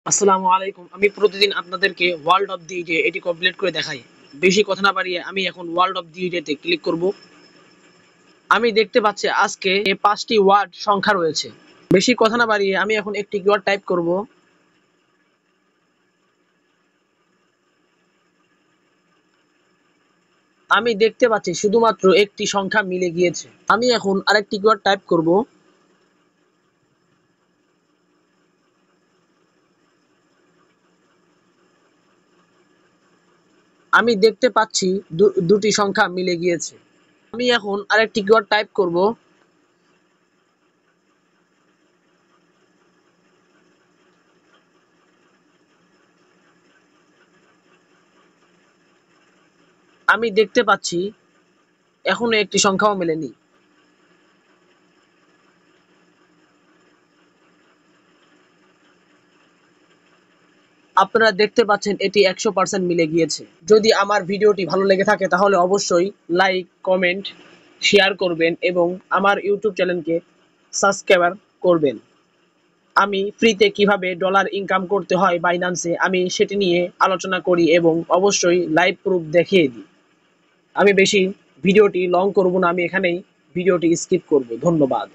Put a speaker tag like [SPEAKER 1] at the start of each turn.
[SPEAKER 1] আসসালামু আলাইকুম। আমি প্রতিদিন আপনাদেরকে ওয়ার্ল্ড অফ দি ডে এটি কমপ্লিট করে দেখাই। বেশি কথা না বাড়িয়ে আমি এখন ওয়ার্ল্ড অফ দি ডে তে ক্লিক করব। আমি দেখতে পাচ্ছি আজকে 5টি ওয়ার্ড সংখ্যা রয়েছে। বেশি কথা না বাড়িয়ে আমি এখন একটি কিওয়ার্ড টাইপ করব। আমি দেখতে পাচ্ছি শুধুমাত্র একটি সংখ্যা মিলে গিয়েছে। আমি এখন আরেকটি কিওয়ার্ড টাইপ করব। আমি দেখতে পাচ্ছি দুটি সংখ্যা মিলে গিয়েছে। আমি এখন আরেকটি কিওয়ার্ড টাইপ করব। আমি দেখতে পাচ্ছি এখনো একটি সংখ্যাও মেলেনি। আপনারা দেখতে পাচ্ছেন এটি 100% মিলে গিয়েছে। যদি আমার ভিডিওটি ভালো লেগে থাকে তাহলে অবশ্যই লাইক, কমেন্ট, শেয়ার করবেন এবং আমার ইউটিউব চ্যানেলকে সাবস্ক্রাইব করবেন। আমি ফ্রিতে কিভাবে ডলার ইনকাম করতে হয় বাইন্যান্সে আমি সেটি নিয়ে আলোচনা করি এবং অবশ্যই লাইভ প্রুফ দেখিয়ে দিই। আমি বেশি ভিডিওটি লং করব না, আমি এখানেই ভিডিওটি স্কিপ করব। ধন্যবাদ।